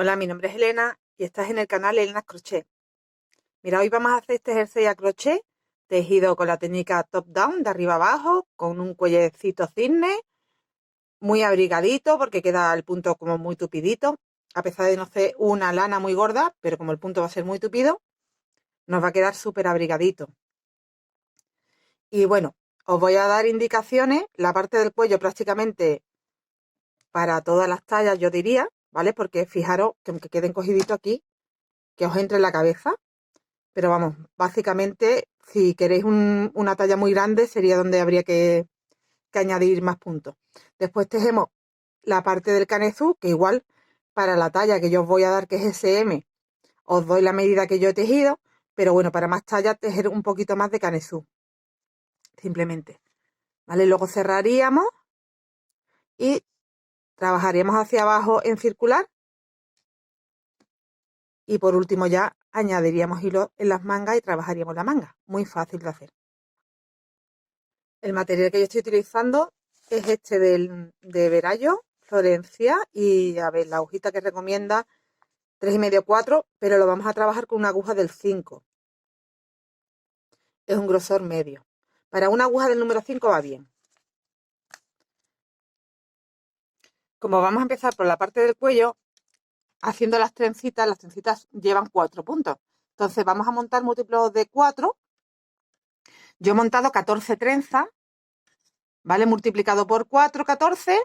Hola, mi nombre es Elena y estás en el canal Elena Crochet. Mira, hoy vamos a hacer este jersey a crochet tejido con la técnica top down, de arriba abajo, con un cuellecito cisne, muy abrigadito porque queda el punto como muy tupidito, a pesar de no ser una lana muy gorda, pero como el punto va a ser muy tupido, nos va a quedar súper abrigadito. Y bueno, os voy a dar indicaciones, la parte del cuello prácticamente para todas las tallas yo diría, ¿vale? Porque fijaros que aunque quede encogidito aquí, que os entre en la cabeza. Pero vamos, básicamente, si queréis una talla muy grande, sería donde habría que añadir más puntos. Después tejemos la parte del canezú, que igual para la talla que yo os voy a dar, que es SM, os doy la medida que yo he tejido, pero bueno, para más tallas, tejer un poquito más de canezú, simplemente. ¿Vale? Luego cerraríamos y trabajaríamos hacia abajo en circular. Y por último ya añadiríamos hilo en las mangas y trabajaríamos la manga. Muy fácil de hacer. El material que yo estoy utilizando es este de Verallo, Florencia, y a ver, la hojita que recomienda 3,5, 4, pero lo vamos a trabajar con una aguja del 5. Es un grosor medio. Para una aguja del número 5 va bien. Como vamos a empezar por la parte del cuello, haciendo las trencitas llevan 4 puntos. Entonces vamos a montar múltiplos de 4. Yo he montado 14 trenzas, ¿vale? Multiplicado por 4, 14.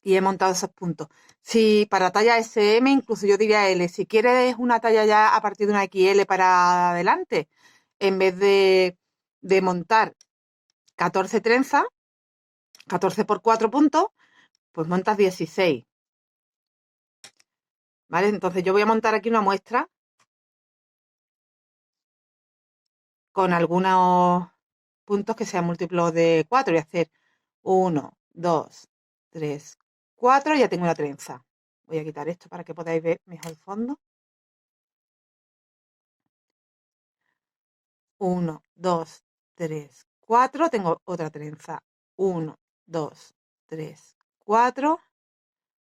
Y he montado esos puntos. Si para talla SM, incluso yo diría L, si quieres una talla ya a partir de una XL para adelante, en vez de montar 14 trenzas, 14 por 4 puntos, pues montas 16. ¿Vale? Entonces yo voy a montar aquí una muestra con algunos puntos que sean múltiplos de 4. Voy a hacer 1, 2, 3, 4. Ya tengo una trenza. Voy a quitar esto para que podáis ver mejor el fondo. 1, 2, 3, 4. Tengo otra trenza. 1, 2, 3, 4.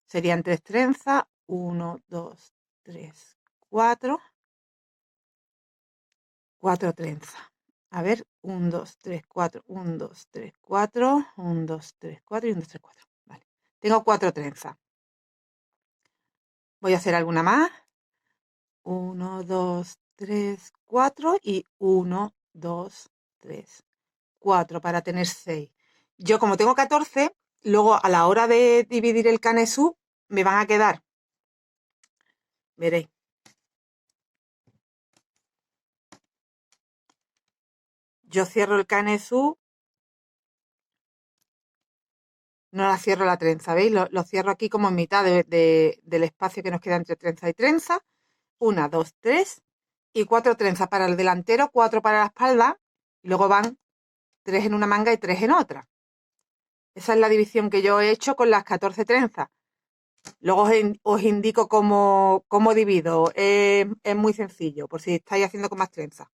Serían 3 trenzas. 1, 2, 3, 4. 4 trenzas. A ver, 1, 2, 3, 4. 1, 2, 3, 4. 1, 2, 3, 4 y 1, 2, 3, 4. Vale. Tengo 4 trenzas. Voy a hacer alguna más. 1, 2, 3, 4 y 1, 2, 3, 4 para tener 6. Yo como tengo 14, luego a la hora de dividir el canesú me van a quedar, veréis, yo cierro el canesú, no la cierro la trenza, ¿veis? Lo cierro aquí como en mitad del espacio que nos queda entre trenza y trenza. 1, 2, 3 y 4 trenzas para el delantero, 4 para la espalda, y luego van 3 en una manga y 3 en otra. Esa es la división que yo he hecho con las 14 trenzas. Luego os indico cómo divido. Es muy sencillo, por si estáis haciendo con más trenzas.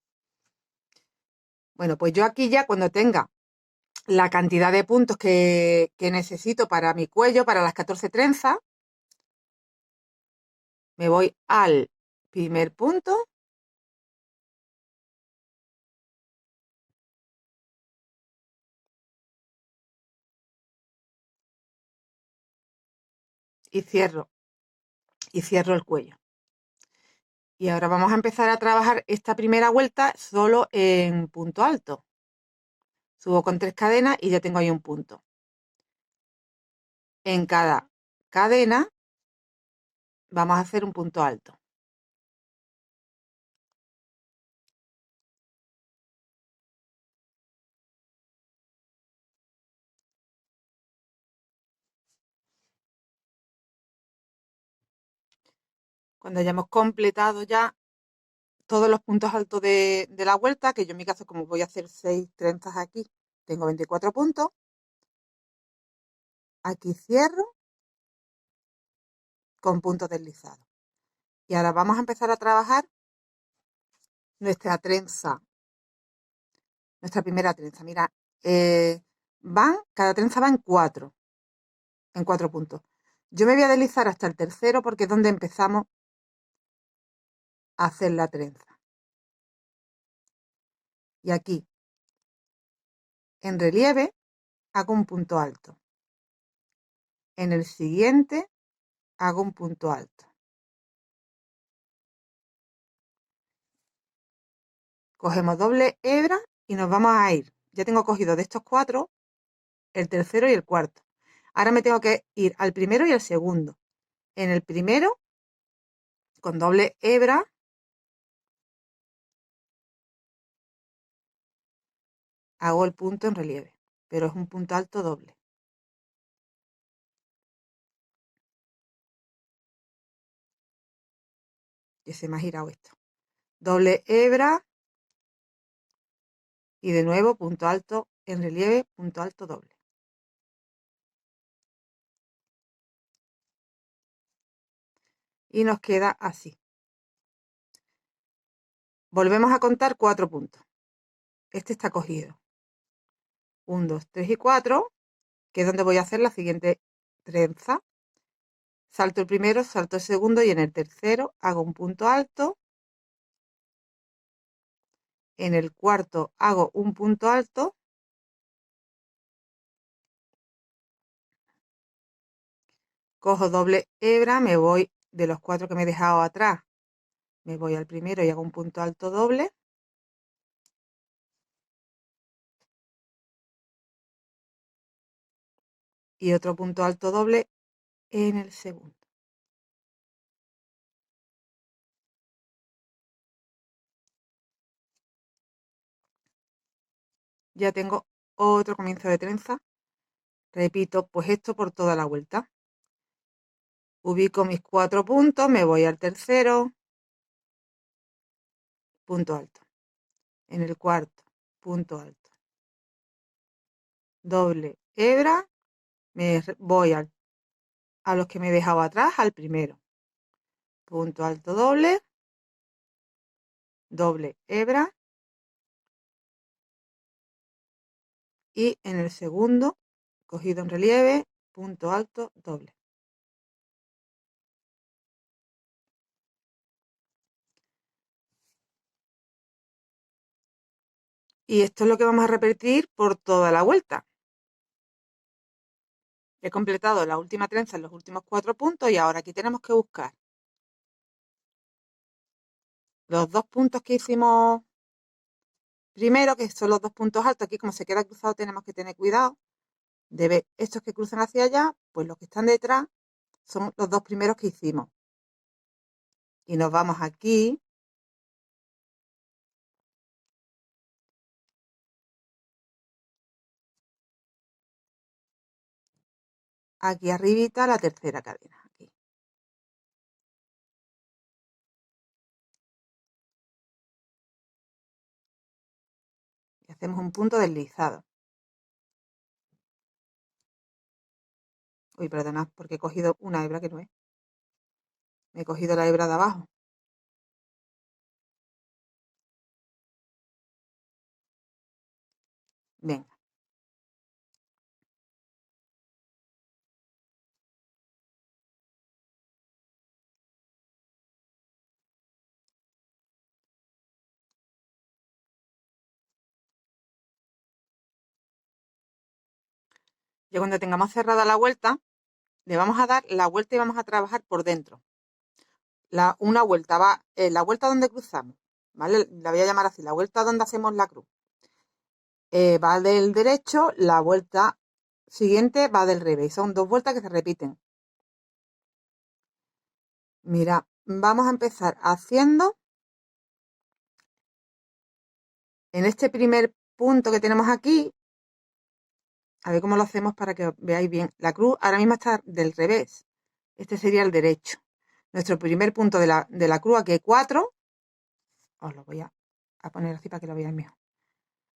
Bueno, pues yo aquí ya cuando tenga la cantidad de puntos que necesito para mi cuello, para las 14 trenzas, me voy al primer punto y cierro el cuello. Y ahora vamos a empezar a trabajar esta primera vuelta solo en punto alto. Subo con 3 cadenas y ya tengo ahí un punto. En cada cadena vamos a hacer un punto alto. Cuando hayamos completado ya todos los puntos altos de la vuelta, que yo en mi caso, como voy a hacer 6 trenzas aquí, tengo 24 puntos. Aquí cierro con puntos deslizados. Y ahora vamos a empezar a trabajar nuestra trenza, nuestra primera trenza. Mira, cada trenza va en 4 puntos. Yo me voy a deslizar hasta el tercero porque es donde empezamos a hacer la trenza. Y aquí, en relieve, hago un punto alto. En el siguiente, hago un punto alto. Cogemos doble hebra y nos vamos a ir. Ya tengo cogido de estos 4 el tercero y el cuarto. Ahora me tengo que ir al primero y al segundo. En el primero, con doble hebra, hago el punto en relieve, pero es un punto alto doble. Que se me ha girado esto. Doble hebra y de nuevo punto alto en relieve, punto alto doble. Y nos queda así. Volvemos a contar 4 puntos. Este está cogido. 1, 2, 3 y 4, que es donde voy a hacer la siguiente trenza. Salto el primero, salto el segundo y en el tercero hago un punto alto. En el cuarto hago un punto alto. Cojo doble hebra, me voy de los 4 que me he dejado atrás. Me voy al primero y hago un punto alto doble. Y otro punto alto doble en el segundo. Ya tengo otro comienzo de trenza. Repito, pues esto por toda la vuelta. Ubico mis 4 puntos, me voy al tercero, punto alto. En el cuarto, punto alto. Doble hebra, me voy a los que me he dejado atrás, al primero. Punto alto doble, doble hebra. Y en el segundo, cogido en relieve, punto alto doble. Y esto es lo que vamos a repetir por toda la vuelta. He completado la última trenza en los últimos 4 puntos y ahora aquí tenemos que buscar los 2 puntos que hicimos primero, que son los 2 puntos altos. Aquí como se queda cruzado tenemos que tener cuidado de ver estos que cruzan hacia allá, pues los que están detrás son los 2 primeros que hicimos. Y nos vamos aquí. Aquí arribita la tercera cadena. Aquí. Y hacemos un punto deslizado. Uy, perdonad, porque he cogido una hebra que no es. Me he cogido la hebra de abajo. Venga. Ya cuando tengamos cerrada la vuelta, le vamos a dar la vuelta y vamos a trabajar por dentro. Una vuelta va, la vuelta donde cruzamos, ¿vale? La voy a llamar así, la vuelta donde hacemos la cruz. Va del derecho, la vuelta siguiente va del revés. Son 2 vueltas que se repiten. Mira, vamos a empezar haciendo en este primer punto que tenemos aquí. A ver cómo lo hacemos para que veáis bien. La cruz ahora mismo está del revés. Este sería el derecho. Nuestro primer punto de la cruz, aquí hay 4. Os lo voy a poner así para que lo veáis mejor.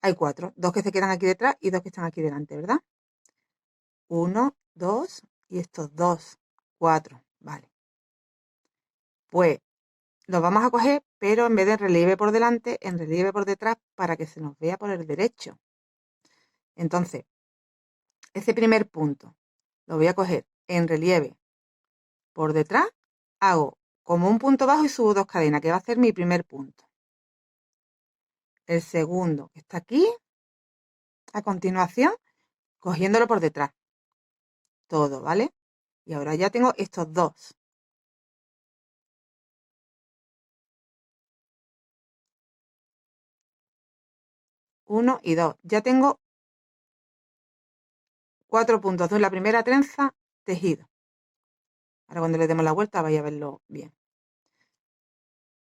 Hay 4. 2 que se quedan aquí detrás y 2 que están aquí delante, ¿verdad? 1, 2 y estos 2, 4. Vale. Pues los vamos a coger, pero en vez de relieve por delante, en relieve por detrás para que se nos vea por el derecho. Entonces, ese primer punto lo voy a coger en relieve por detrás, hago como un punto bajo y subo 2 cadenas, que va a ser mi primer punto. El segundo que está aquí, a continuación, cogiéndolo por detrás. Todo, ¿vale? Y ahora ya tengo estos dos. Uno y dos. Ya tengo 4 puntos de la primera trenza tejido. Ahora cuando le demos la vuelta vais a verlo bien.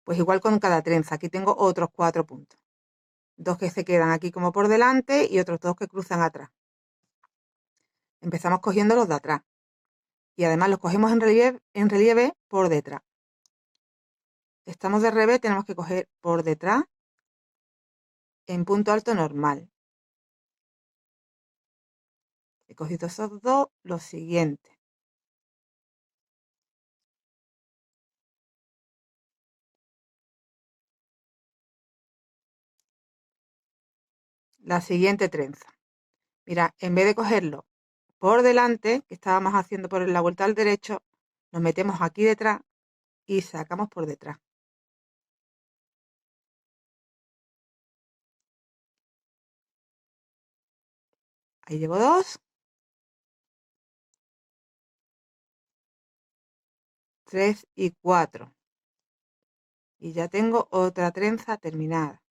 Pues igual con cada trenza. Aquí tengo otros 4 puntos. 2 que se quedan aquí como por delante y otros 2 que cruzan atrás. Empezamos cogiendo los de atrás. Y además los cogemos en relieve por detrás. Estamos de revés, tenemos que coger por detrás en punto alto normal. He cogido esos dos, los siguientes. La siguiente trenza. Mira, en vez de cogerlo por delante, que estábamos haciendo por la vuelta al derecho, nos metemos aquí detrás y sacamos por detrás. Ahí llevo 2, 3 y 4. Y ya tengo otra trenza terminada.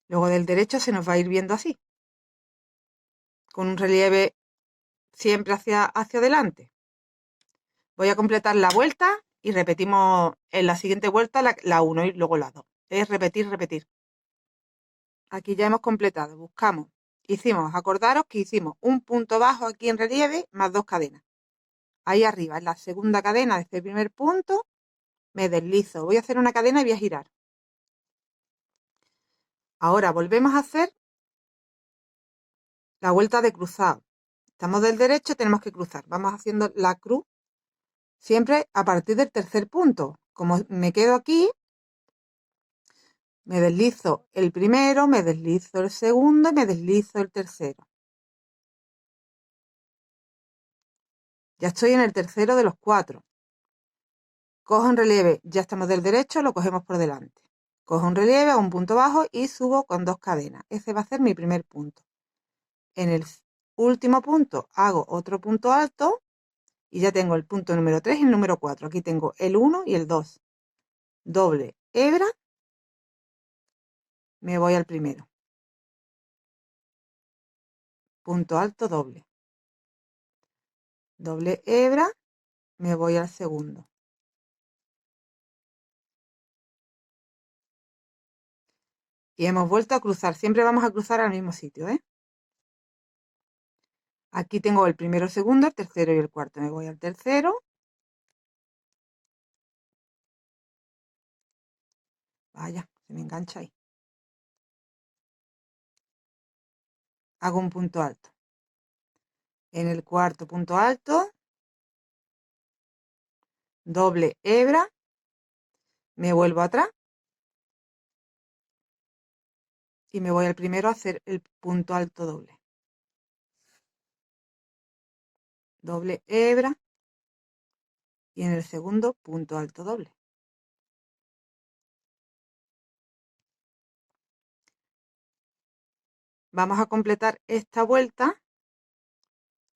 Luego del derecho se nos va a ir viendo así, con un relieve siempre hacia adelante. Voy a completar la vuelta y repetimos en la siguiente vuelta la 1 y luego la 2. Es repetir, repetir. Aquí ya hemos completado. Buscamos. Acordaros que hicimos un punto bajo aquí en relieve más 2 cadenas. Ahí arriba, en la segunda cadena de este primer punto, me deslizo. Voy a hacer una cadena y voy a girar. Ahora volvemos a hacer la vuelta de cruzado. Estamos del derecho, tenemos que cruzar. Vamos haciendo la cruz siempre a partir del tercer punto. Como me quedo aquí, me deslizo el primero, me deslizo el segundo y me deslizo el tercero. Ya estoy en el tercero de los 4. Cojo en relieve, ya estamos del derecho, lo cogemos por delante. Cojo un relieve, hago un punto bajo y subo con 2 cadenas. Ese va a ser mi primer punto. En el último punto hago otro punto alto y ya tengo el punto número 3 y el número 4. Aquí tengo el 1 y el 2. Doble hebra, me voy al primero. Punto alto doble. Doble hebra, me voy al segundo. Y hemos vuelto a cruzar. Siempre vamos a cruzar al mismo sitio, ¿eh? Aquí tengo el primero, el segundo, el tercero y el cuarto. Me voy al tercero. Vaya, se me engancha ahí. Hago un punto alto. En el cuarto punto alto, doble hebra, me vuelvo atrás y me voy al primero a hacer el punto alto doble. Doble hebra y en el segundo punto alto doble. Vamos a completar esta vuelta,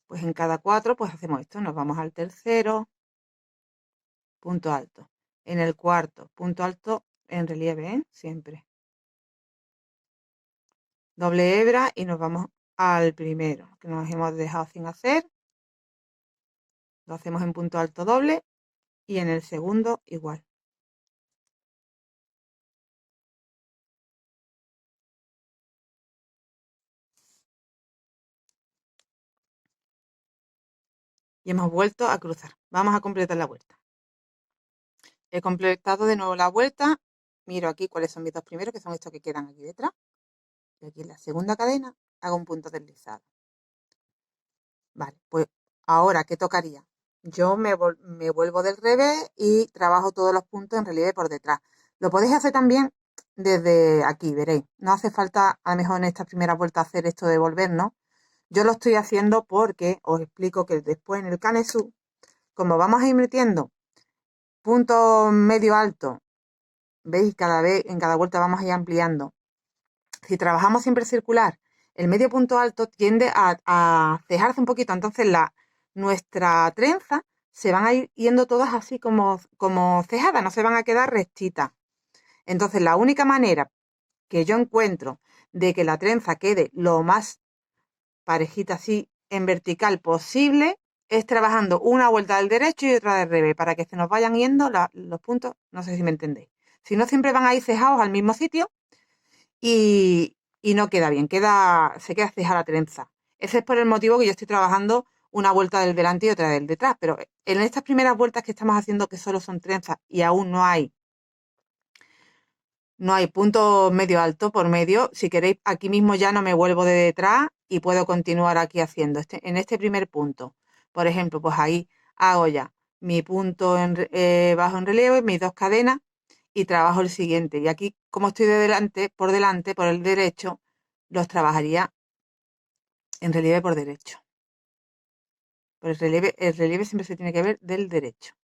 pues en cada 4 pues hacemos esto, nos vamos al tercero, punto alto. En el cuarto, punto alto en relieve, ¿eh? Siempre. Doble hebra y nos vamos al primero, que nos hemos dejado sin hacer. Lo hacemos en punto alto doble y en el segundo igual. Y hemos vuelto a cruzar. Vamos a completar la vuelta. He completado de nuevo la vuelta. Miro aquí cuáles son mis dos primeros, que son estos que quedan aquí detrás. Y aquí en la segunda cadena hago un punto deslizado. Vale, pues ahora, ¿qué tocaría? Yo me vuelvo del revés y trabajo todos los puntos en relieve por detrás. Lo podéis hacer también desde aquí, veréis. No hace falta, a lo mejor en esta primera vuelta, hacer esto de volver, ¿no? Yo lo estoy haciendo porque os explico que después en el Canesú, como vamos a ir metiendo puntos medio alto, veis, cada vez, en cada vuelta vamos a ir ampliando. Si trabajamos siempre circular, el medio punto alto tiende a cejarse un poquito, entonces nuestra trenza se van a ir yendo todas así como cejadas, no se van a quedar rectitas. Entonces la única manera que yo encuentro de que la trenza quede lo más parejita así en vertical posible es trabajando una vuelta del derecho y otra del revés para que se nos vayan yendo los puntos, no sé si me entendéis. Si no, siempre van a ir cejados al mismo sitio y no queda bien, se queda ceja la trenza. Ese es por el motivo que yo estoy trabajando una vuelta del delante y otra del detrás, pero en estas primeras vueltas que estamos haciendo que solo son trenzas y aún no hay punto medio alto por medio. Si queréis, aquí mismo ya no me vuelvo de detrás y puedo continuar aquí haciendo. En este primer punto, por ejemplo, pues ahí hago ya mi punto bajo en relieve, mis dos cadenas y trabajo el siguiente. Y aquí, como estoy por delante, por el derecho, los trabajaría en relieve por derecho. Por el relieve siempre se tiene que ver del derecho.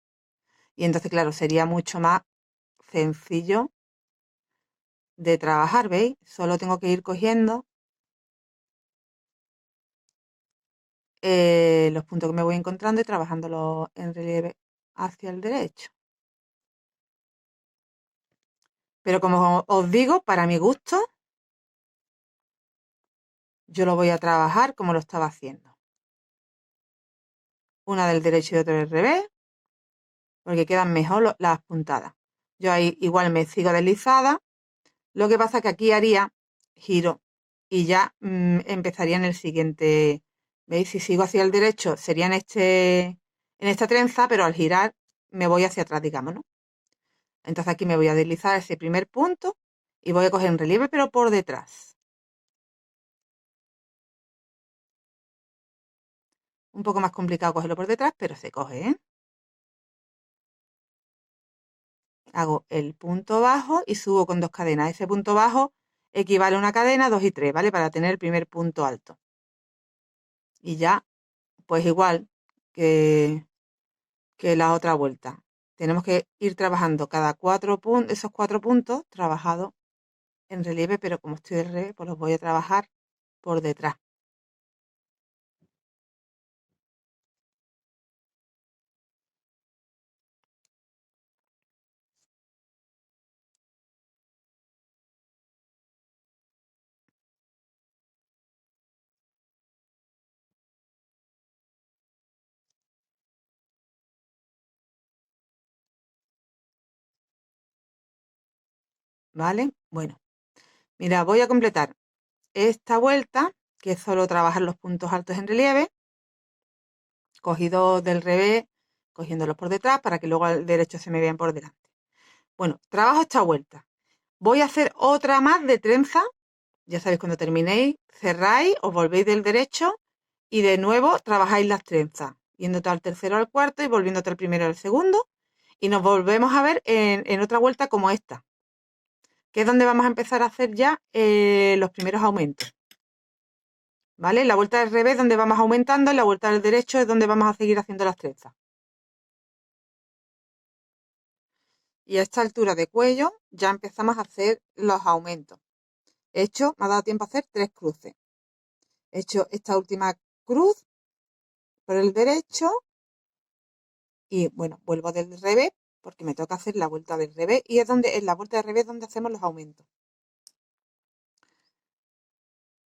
Y entonces, claro, sería mucho más sencillo de trabajar, ¿veis? Solo tengo que ir cogiendo los puntos que me voy encontrando y trabajándolos en relieve hacia el derecho. Pero como os digo, para mi gusto, yo lo voy a trabajar como lo estaba haciendo. Una del derecho y otra del revés, porque quedan mejor las puntadas. Yo ahí igual me sigo deslizada. Lo que pasa es que aquí haría giro y ya empezaría en el siguiente. ¿Veis? Si sigo hacia el derecho sería en esta trenza, pero al girar me voy hacia atrás, digamos, ¿no? Entonces aquí me voy a deslizar ese primer punto y voy a coger un relieve, pero por detrás. Un poco más complicado cogerlo por detrás, pero se coge, ¿eh? Hago el punto bajo y subo con dos cadenas. Ese punto bajo equivale a una cadena, 2 y 3, ¿vale? Para tener el primer punto alto. Y ya, pues igual que la otra vuelta. Tenemos que ir trabajando cada esos 4 puntos trabajados en relieve, pero como estoy del revés, pues los voy a trabajar por detrás. ¿Vale? Bueno, mira, voy a completar esta vuelta, que es solo trabajar los puntos altos en relieve, cogidos del revés, cogiéndolos por detrás para que luego al derecho se me vean por delante. Bueno, trabajo esta vuelta. Voy a hacer otra más de trenza. Ya sabéis, cuando terminéis, cerráis, os volvéis del derecho y de nuevo trabajáis las trenzas, yéndote al tercero al cuarto y volviéndote al primero al segundo. Y nos volvemos a ver en otra vuelta como esta, que es donde vamos a empezar a hacer ya los primeros aumentos. ¿Vale? La vuelta del revés donde vamos aumentando y la vuelta del derecho es donde vamos a seguir haciendo las trenzas. Y a esta altura de cuello ya empezamos a hacer los aumentos. Me ha dado tiempo a hacer 3 cruces. He hecho esta última cruz por el derecho y bueno, vuelvo del revés porque me toca hacer la vuelta del revés y en la vuelta del revés donde hacemos los aumentos.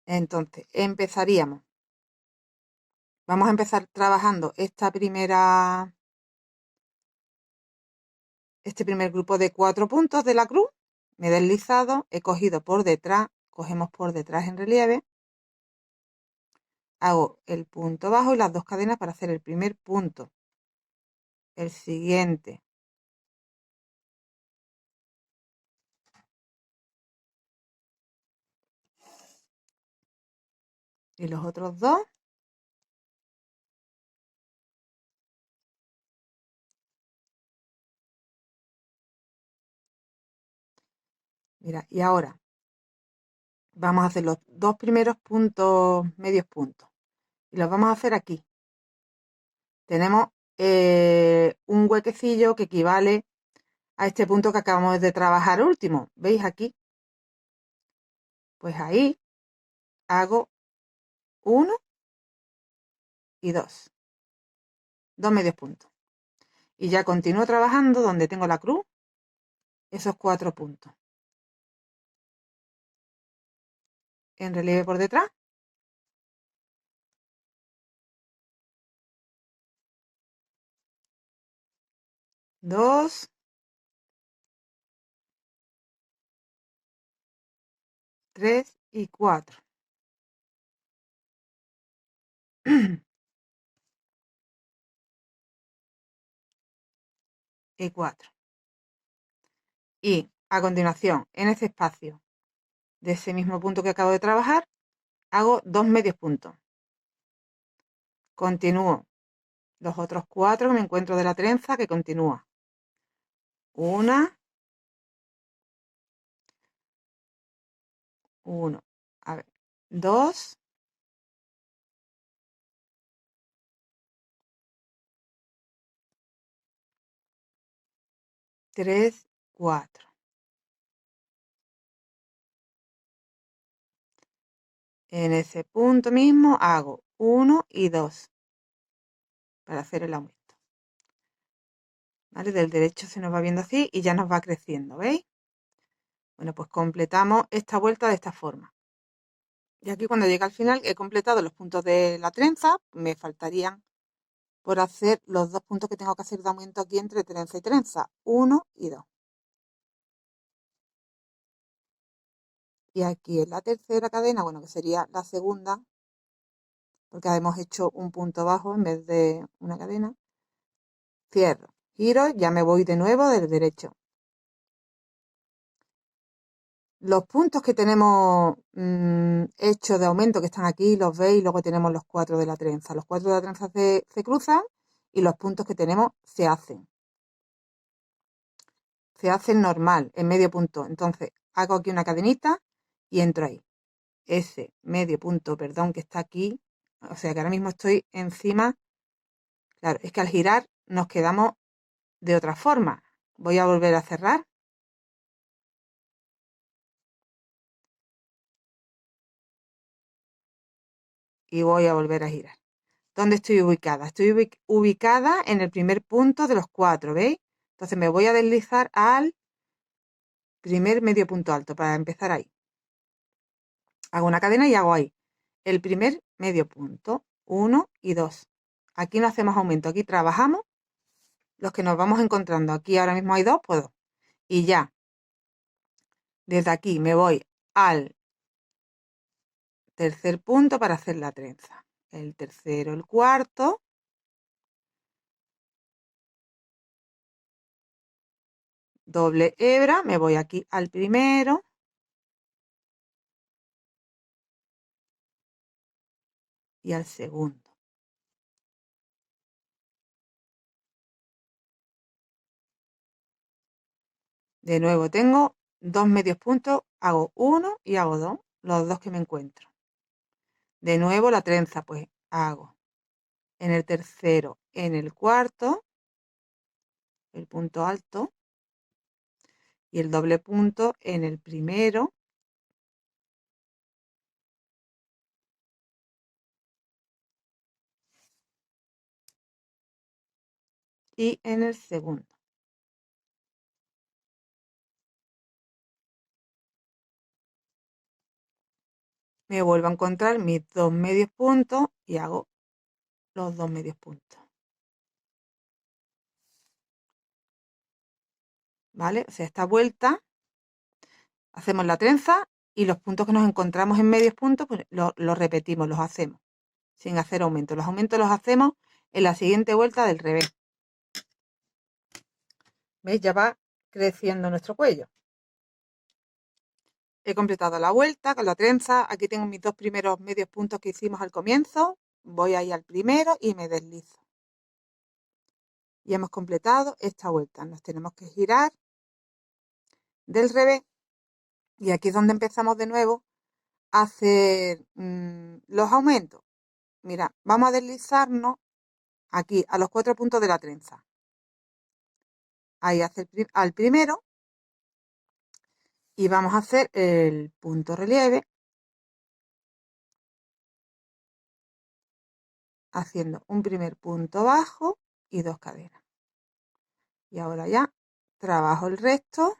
Entonces, vamos a empezar trabajando este primer grupo de 4 puntos de la cruz. Me he deslizado, he cogido por detrás, cogemos por detrás en relieve, hago el punto bajo y las dos cadenas para hacer el primer punto, el siguiente, y los otros dos. Mira, y ahora vamos a hacer los dos primeros puntos, medios puntos. y los vamos a hacer aquí. Tenemos un huequecillo que equivale a este punto que acabamos de trabajar último. ¿Veis aquí? Pues ahí hago 1 y 2. 2 medios puntos. Y ya continúo trabajando donde tengo la cruz, esos 4 puntos. En relieve por detrás. Dos, 3 y 4. Y 4. Y a continuación, en ese espacio de ese mismo punto que acabo de trabajar, hago 2 medios puntos. Continúo los otros 4 que me encuentro de la trenza, que continúa. 1, 1, a ver, 2, 3, 4. En ese punto mismo hago 1 y 2 para hacer el aumento. ¿Vale? Del derecho se nos va viendo así y ya nos va creciendo, ¿veis? Bueno, pues completamos esta vuelta de esta forma. Y aquí cuando llegue al final he completado los puntos de la trenza, me faltarían por hacer los 2 puntos que tengo que hacer de aumento aquí entre trenza y trenza, 1 y 2. Y aquí en la tercera cadena, bueno, que sería la segunda, porque hemos hecho un punto bajo en vez de una cadena, cierro, giro, ya me voy de nuevo del derecho. Los puntos que tenemos hechos de aumento que están aquí, los veis, luego tenemos los 4 de la trenza. Los 4 de la trenza se cruzan y los puntos que tenemos se hacen. Se hacen normal, en medio punto. Entonces, hago aquí una cadenita y entro ahí. Ese medio punto, perdón, que está aquí, o sea que ahora mismo estoy encima. Claro, es que al girar nos quedamos de otra forma. Voy a volver a cerrar. Y voy a volver a girar. ¿Dónde estoy ubicada? Estoy ubicada en el primer punto de los 4, ¿veis? Entonces me voy a deslizar al primer medio punto alto para empezar ahí. Hago una cadena y hago ahí el primer medio punto, 1 y 2. Aquí no hacemos aumento, aquí trabajamos los que nos vamos encontrando. Aquí ahora mismo hay 2, pues 2. Y ya, desde aquí me voy al tercer punto para hacer la trenza. El tercero, el cuarto. Doble hebra, me voy aquí al primero. Y al segundo. De nuevo tengo 2 medios puntos, hago 1 y hago 2, los 2 que me encuentro. De nuevo la trenza, pues hago en el tercero, en el cuarto, el punto alto, y el doble punto en el primero y en el segundo. Me vuelvo a encontrar mis 2 medios puntos y hago los 2 medios puntos. ¿Vale? O sea, esta vuelta hacemos la trenza y los puntos que nos encontramos en medios puntos, pues los repetimos, los hacemos, sin hacer aumentos. Los aumentos los hacemos en la siguiente vuelta del revés. ¿Veis? Ya va creciendo nuestro cuello. He completado la vuelta con la trenza. Aquí tengo mis 2 primeros medios puntos que hicimos al comienzo. Voy ahí al primero y me deslizo. Y hemos completado esta vuelta. Nos tenemos que girar del revés. Y aquí es donde empezamos de nuevo a hacer los aumentos. mira, vamos a deslizarnos aquí a los 4 puntos de la trenza. Ahí al primero y vamos a hacer el punto relieve haciendo un primer punto bajo y 2 cadenas. Y ahora ya trabajo el resto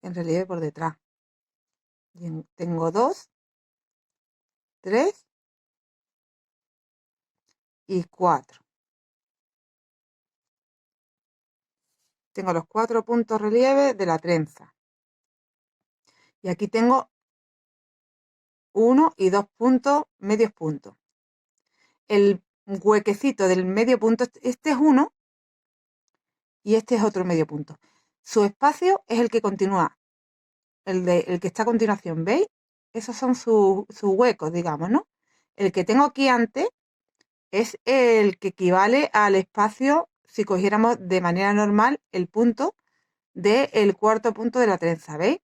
en relieve por detrás. Tengo 2, 3 y 4. Tengo los 4 puntos relieve de la trenza. Y aquí tengo 1 y 2 puntos, medios puntos. El huequecito del medio punto, este es 1 y este es otro medio punto. Su espacio es el que continúa, el que está a continuación, ¿veis? Esos son sus huecos, digamos, ¿no? El que tengo aquí antes es el que equivale al espacio, si cogiéramos de manera normal el punto del cuarto punto de la trenza, ¿veis?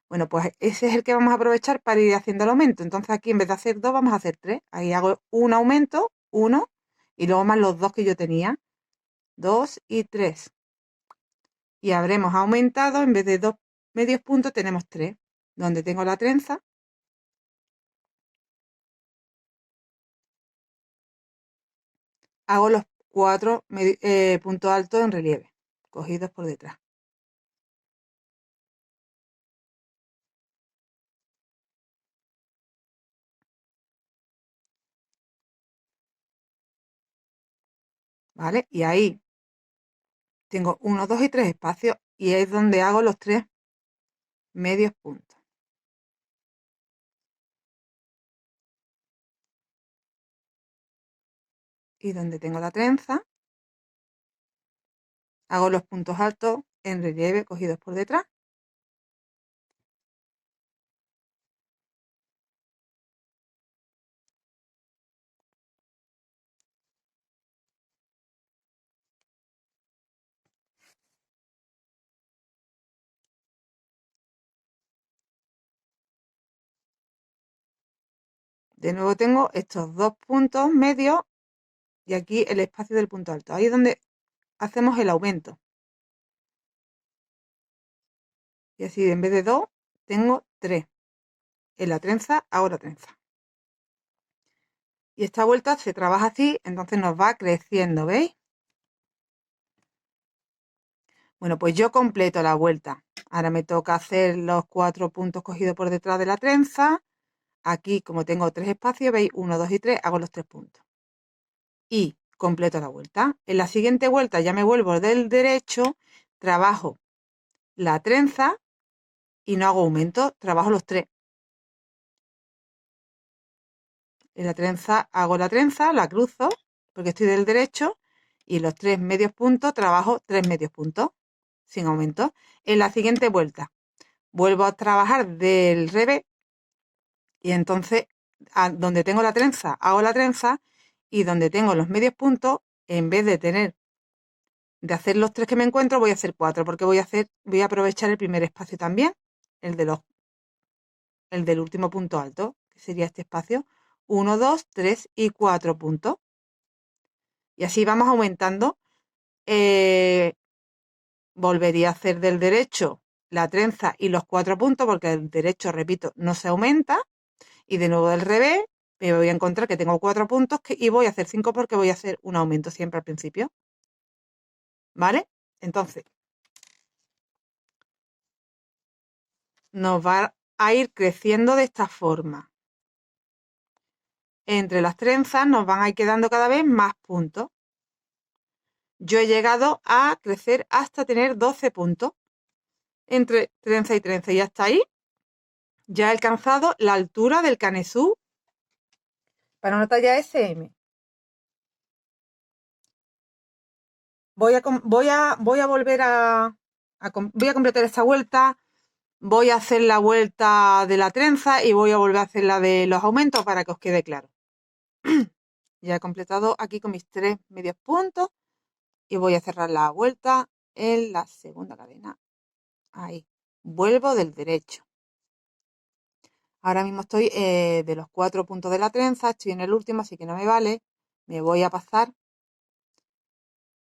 Bueno, pues ese es el que vamos a aprovechar para ir haciendo el aumento. Entonces aquí en vez de hacer 2 vamos a hacer 3. Ahí hago un aumento, 1, y luego más los 2 que yo tenía, 2 y 3. Y habremos aumentado, en vez de 2 medios puntos tenemos 3. Donde tengo la trenza, hago los 4 puntos altos en relieve, cogidos por detrás. ¿Vale? Y ahí tengo 1, 2 y 3 espacios y es donde hago los 3 medios puntos. Y donde tengo la trenza, hago los puntos altos en relieve cogidos por detrás. De nuevo tengo estos 2 puntos medios y aquí el espacio del punto alto. Ahí es donde hacemos el aumento. Y así en vez de 2 tengo 3. En la trenza hago la trenza. Y esta vuelta se trabaja así, entonces nos va creciendo, ¿veis? Bueno, pues yo completo la vuelta. Ahora me toca hacer los 4 puntos cogidos por detrás de la trenza. Aquí, como tengo 3 espacios, veis, 1, 2 y 3, hago los 3 puntos. Y completo la vuelta. En la siguiente vuelta ya me vuelvo del derecho, trabajo la trenza y no hago aumento, trabajo los 3. En la trenza hago la trenza, la cruzo, porque estoy del derecho, y los 3 medios puntos trabajo 3 medios puntos, sin aumento. En la siguiente vuelta vuelvo a trabajar del revés, y entonces donde tengo la trenza, hago la trenza, y donde tengo los medios puntos, en vez de hacer los 3 que me encuentro, voy a hacer 4, porque voy a aprovechar el primer espacio también, el del último punto alto, que sería este espacio, 1, 2, 3 y 4 puntos. Y así vamos aumentando. Volvería a hacer del derecho la trenza y los 4 puntos, porque el derecho, repito, no se aumenta. Y de nuevo del revés, me voy a encontrar que tengo 4 puntos y voy a hacer 5 porque voy a hacer un aumento siempre al principio. ¿Vale? Entonces, nos va a ir creciendo de esta forma. Entre las trenzas nos van a ir quedando cada vez más puntos. Yo he llegado a crecer hasta tener 12 puntos entre trenza y trenza, y hasta ahí ya he alcanzado la altura del canesú para una talla SM. Voy a volver voy a completar esta vuelta, voy a hacer la vuelta de la trenza y voy a volver a hacer la de los aumentos para que os quede claro. Ya he completado aquí con mis 3 medios puntos y voy a cerrar la vuelta en la segunda cadena. Ahí. Vuelvo del derecho. Ahora mismo estoy de los 4 puntos de la trenza, estoy en el último, así que no me vale. Me voy a pasar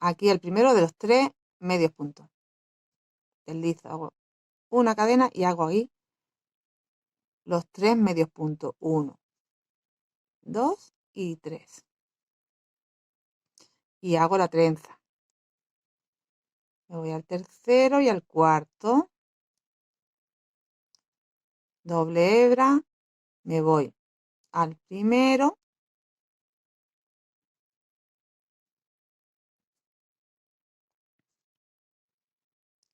aquí el primero de los 3 medios puntos. Deslizo, hago una cadena y hago ahí los 3 medios puntos. 1, 2 y 3. Y hago la trenza. Me voy al tercero y al cuarto. Doble hebra. Me voy al primero.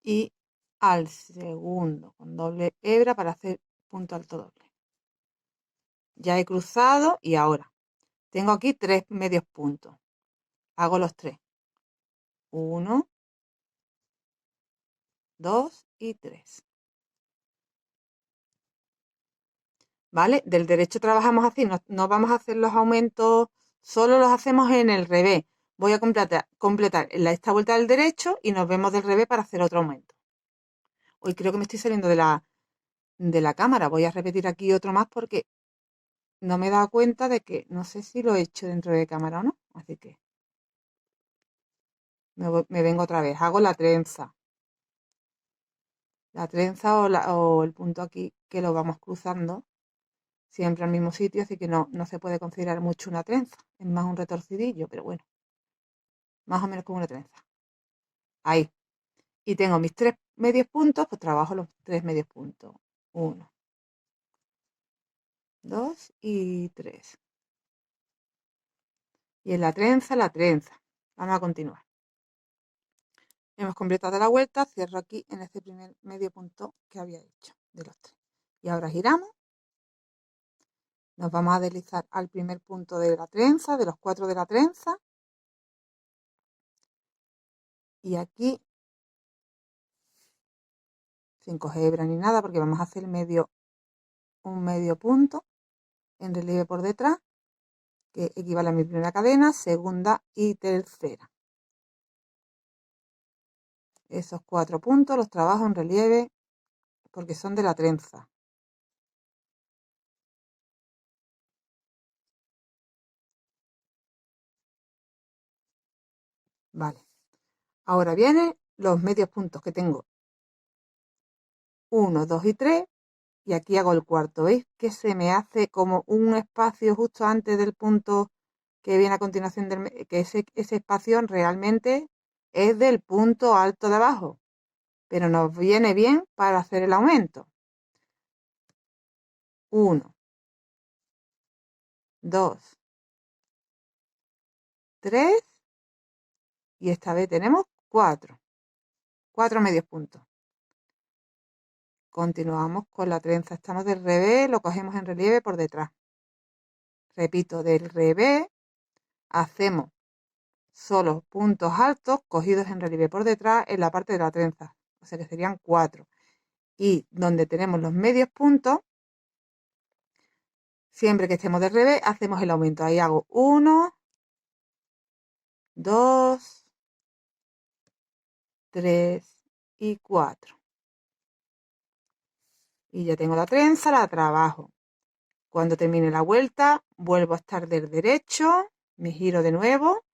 Y al segundo con doble hebra para hacer punto alto doble. Ya he cruzado y ahora tengo aquí 3 medios puntos. Hago los 3. 1, 2 y 3. ¿Vale? Del derecho trabajamos así, no vamos a hacer los aumentos, solo los hacemos en el revés. Voy a completar esta vuelta del derecho y nos vemos del revés para hacer otro aumento. Hoy creo que me estoy saliendo de la cámara. Voy a repetir aquí otro más porque no me he dado cuenta de que no sé si lo he hecho dentro de cámara o no. Así que me vengo otra vez. Hago la trenza. La trenza o el punto aquí que lo vamos cruzando siempre al mismo sitio, así que no se puede considerar mucho una trenza. Es más un retorcidillo, pero bueno, más o menos como una trenza. Ahí. Y tengo mis 3 medios puntos, pues trabajo los 3 medios puntos. 1, 2 y 3. Y en la trenza. Vamos a continuar. Hemos completado la vuelta, cierro aquí en este primer medio punto que había hecho de los 3. Y ahora giramos. Nos vamos a deslizar al primer punto de la trenza, de los 4 de la trenza. Y aquí, sin coger hebra ni nada, porque vamos a hacer un medio punto en relieve por detrás, que equivale a mi primera cadena, segunda y tercera. Esos 4 puntos los trabajo en relieve porque son de la trenza. Vale. Ahora vienen los medios puntos que tengo. 1, 2 y 3. Y aquí hago el cuarto. ¿Veis que se me hace como un espacio justo antes del punto que viene a continuación que ese espacio realmente es del punto alto de abajo? Pero nos viene bien para hacer el aumento. 1, 2, 3 y esta vez tenemos 4 medios puntos. Continuamos con la trenza, estamos del revés, lo cogemos en relieve por detrás. Repito, del revés hacemos solo puntos altos cogidos en relieve por detrás en la parte de la trenza, o sea que serían 4. Y donde tenemos los medios puntos, siempre que estemos del revés, hacemos el aumento. Ahí hago 1, 2, 3 y 4. Y ya tengo la trenza, la trabajo. Cuando termine la vuelta, vuelvo a estar del derecho, me giro de nuevo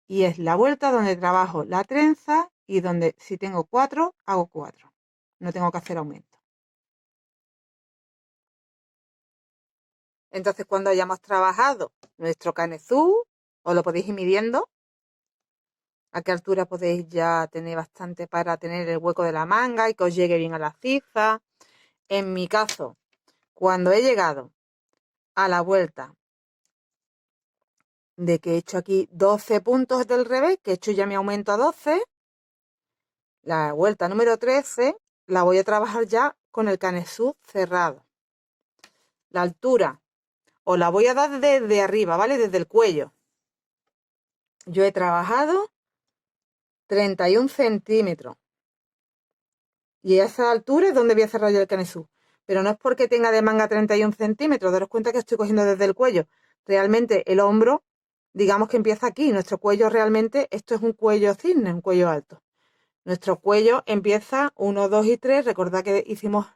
y es la vuelta donde trabajo la trenza y donde si tengo 4, hago 4. No tengo que hacer aumento. Entonces, cuando hayamos trabajado nuestro canezú, os lo podéis ir midiendo a qué altura podéis ya tener bastante para tener el hueco de la manga y que os llegue bien a la ciza. En mi caso, cuando he llegado a la vuelta de que he hecho aquí 12 puntos del revés, que he hecho ya mi aumento a 12, la vuelta número 13 la voy a trabajar ya con el canesú cerrado. La altura os la voy a dar desde arriba, ¿vale? Desde el cuello. Yo he trabajado 31 centímetros. Y a esa altura es donde voy a cerrar yo el canesú. Pero no es porque tenga de manga 31 centímetros. Daros cuenta que estoy cogiendo desde el cuello. Realmente el hombro, digamos que empieza aquí. Nuestro cuello realmente, esto es un cuello cisne, un cuello alto. Nuestro cuello empieza 1, 2 y 3. Recordad que hicimos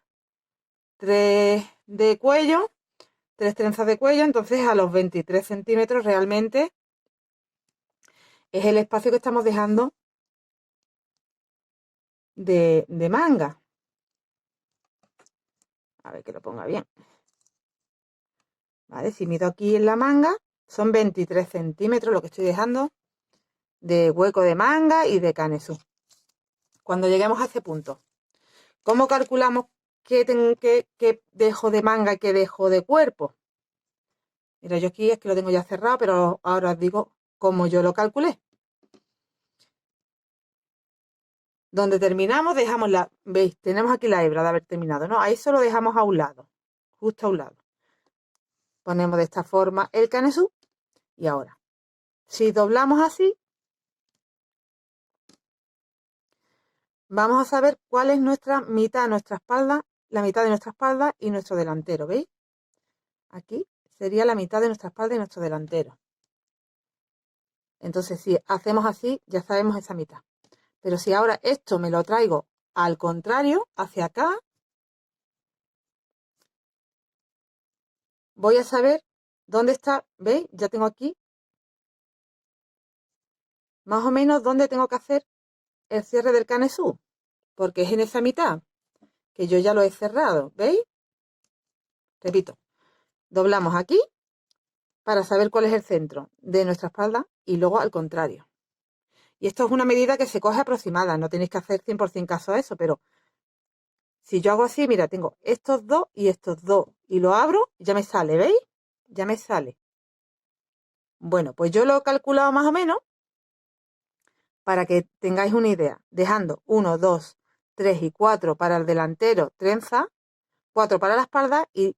23 de cuello, 3 trenzas de cuello, entonces a los 23 centímetros realmente es el espacio que estamos dejando de manga. A ver que lo ponga bien. Vale, si mido aquí en la manga, son 23 centímetros lo que estoy dejando de hueco de manga y de canesú. Cuando lleguemos a ese punto, ¿cómo calculamos qué dejo de manga y qué dejo de cuerpo? Mira, yo aquí es que lo tengo ya cerrado, pero ahora os digo cómo yo lo calculé. Donde terminamos, dejamos la... ¿Veis? Tenemos aquí la hebra de haber terminado, ¿no? Ahí solo dejamos a un lado, justo a un lado. Ponemos de esta forma el canesú y ahora, si doblamos así, vamos a saber cuál es nuestra mitad, nuestra espalda, la mitad de nuestra espalda y nuestro delantero, ¿veis? Aquí sería la mitad de nuestra espalda y nuestro delantero. Entonces, si hacemos así, ya sabemos esa mitad. Pero si ahora esto me lo traigo al contrario, hacia acá, voy a saber dónde está, ¿veis? Ya tengo aquí más o menos dónde tengo que hacer el cierre del canesú, porque es en esa mitad que yo ya lo he cerrado, ¿veis? Repito, doblamos aquí para saber cuál es el centro de nuestra espalda y luego al contrario. Y esto es una medida que se coge aproximada, no tenéis que hacer 100% caso a eso, pero si yo hago así, mira, tengo estos dos y lo abro, ya me sale, ¿veis? Ya me sale. Bueno, pues yo lo he calculado más o menos para que tengáis una idea, dejando 1, 2, 3 y 4 para el delantero, trenza, 4 para la espalda y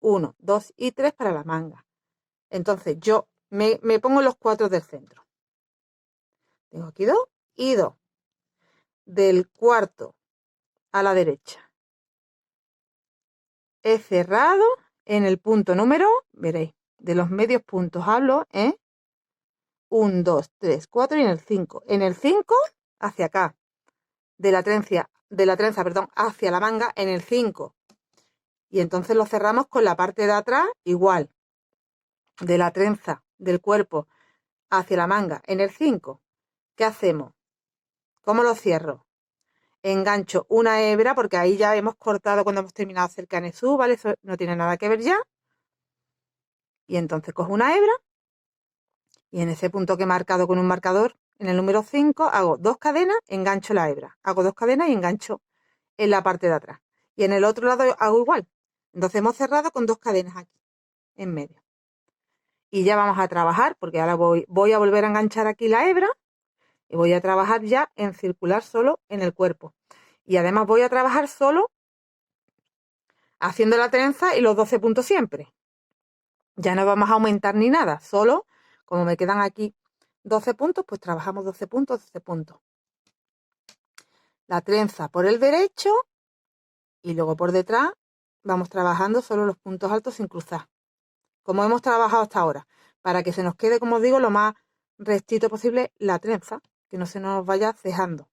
1, 2 y 3 para la manga. Entonces yo me pongo los 4 del centro. Tengo aquí 2 y 2. Del cuarto a la derecha. He cerrado en el punto número, veréis, de los medios puntos hablo, 1, 2, 3, 4 y en el 5. En el 5 hacia acá. De la trenza, perdón, hacia la manga en el 5. Y entonces lo cerramos con la parte de atrás igual. De la trenza del cuerpo hacia la manga en el 5. ¿Qué hacemos? ¿Cómo lo cierro? Engancho una hebra, porque ahí ya hemos cortado cuando hemos terminado de hacer canesú, ¿vale? Eso no tiene nada que ver ya. Y entonces cojo una hebra y en ese punto que he marcado con un marcador, en el número 5, hago 2 cadenas, engancho la hebra. Hago 2 cadenas y engancho en la parte de atrás. Y en el otro lado hago igual. Entonces hemos cerrado con 2 cadenas aquí, en medio. Y ya vamos a trabajar, porque ahora voy a volver a enganchar aquí la hebra y voy a trabajar ya en circular solo en el cuerpo. Y además voy a trabajar solo haciendo la trenza y los 12 puntos siempre. Ya no vamos a aumentar ni nada, solo como me quedan aquí 12 puntos, pues trabajamos 12 puntos, 12 puntos. La trenza por el derecho y luego por detrás vamos trabajando solo los puntos altos sin cruzar, como hemos trabajado hasta ahora, para que se nos quede, como os digo, lo más rectito posible la trenza, que no se nos vaya cejando.